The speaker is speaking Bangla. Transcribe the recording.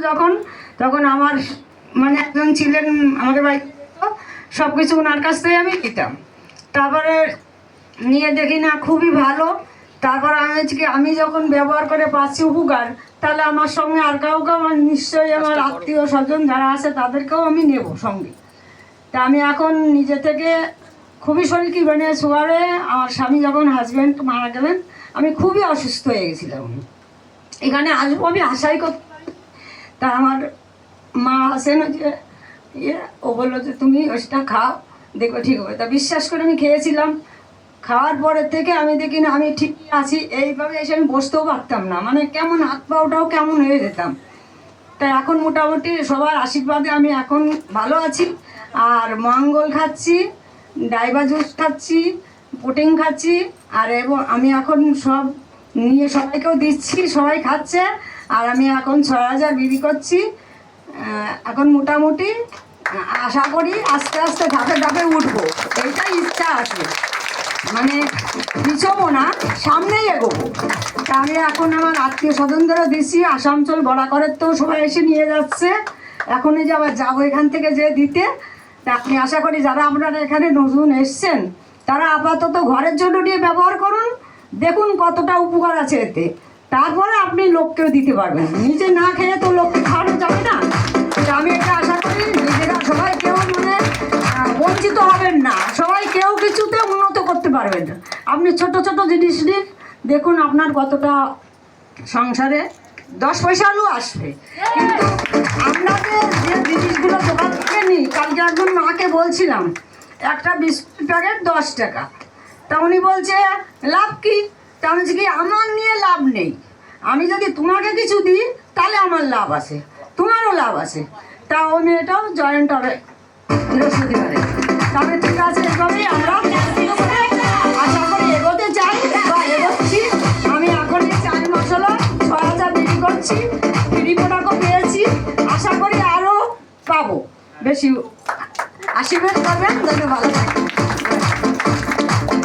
যখন তখন আমার মানে একজন ছিলেন আমাদের বাড়িতে, সব কিছু ওনার কাছ থেকে আমি নিতাম। তারপরে নিয়ে দেখি না খুবই ভালো। তারপর আমি যখন ব্যবহার করে পাচ্ছি উপকার, তাহলে আমার সঙ্গে আর কাউকে আমার নিশ্চয়ই আমার আত্মীয় স্বজন যারা আছে তাদেরকেও আমি নেব সঙ্গে। তা আমি এখন নিজে থেকে খুবই শরীর কি মানে সুগারে, আমার স্বামী যখন হাজব্যান্ড মারা গেলেন আমি খুবই অসুস্থ হয়ে গেছিলাম। এখানে আসবো আমি আশাই করতে পারি। তা আমার মা আসেন যে ও বললো যে তুমি ওইটা খাও, দেখো ঠিক হবে। তা বিশ্বাস করে আমি খেয়েছিলাম। খাওয়ার পরের থেকে আমি দেখি না আমি ঠিকই আছি। এইভাবে এসে আমি বসতেও পারতাম না, মানে কেমন হাত পাওটাও কেমন হয়ে যেতাম। তাই এখন মোটামুটি সবার আশীর্বাদে আমি এখন ভালো আছি। আর মঙ্গল খাচ্ছি, ডাইবা জুস খাচ্ছি, প্রোটিন খাচ্ছি। আর এবং আমি এখন সব নিয়ে সবাইকেও দিচ্ছি, সবাই খাচ্ছে। আর আমি এখন 6000 বিক্রি করছি। এখন মোটামুটি আশা করি আস্তে আস্তে ধাপে ধাপে উঠবো, এইটাই ইচ্ছা আছে। মানে পিছবো না, সামনেই এগোবো। তা আমি এখন আমার আত্মীয় স্বজনদেরও দিচ্ছি, আসানসোল বরাকরের তো সবাই এসে নিয়ে যাচ্ছে। এখনই যে আবার যাবো এখান থেকে যে দিতে। তা আপনি আশা করি যারা আপনারা এখানে নতুন এসছেন তারা আপাতত ঘরের জন্য নিয়ে ব্যবহার করুন, দেখুন কতটা উপকার আছে এতে। তারপরে আপনি লোককেও দিতে পারবেন, নিজে না খেয়ে তো লোককে খাওয়ানো যাবে না। আমি এটা আশা করি নিজেরা সবাই কেউ মানে বঞ্চিত হবেন না, সবাই কেউ কিছুতে উন্নত করতে পারবেন। আপনি ছোট ছোট জিনিস নিন, দেখুন আপনার কতটা সংসারে 10 পয়সা আলু আসবে। কিন্তু আপনাদের যে জিনিসগুলো দোকান থেকে নিই, কালকে একজন মাকে বলছিলাম একটা বিস্কুট প্যাকেট 10 টাকা। তা উনি বলছে লাভ কি? তা আমি বলছি কি আমার নিয়ে লাভ নেই, আমি যদি তোমাকে কিছু দিই তাহলে আমার লাভ আছে, তোমারও লাভ আছে। তা ওই মেয়েটাও জয়েন্ট হবে বৃহস্পতিবারে। তবে ঠিক আছে, এভাবেই আমরা আশা করি এগোতে চাই বা এগোচ্ছি। আমি এখন 4 মাস হলো 6000 বিক্রি করছি, ফ্রি প্রোডাক্টও পেয়েছি, আশা করি আরও পাবো। বেশি আশীর্বাদ করবেন, যেন ভালো থাকে।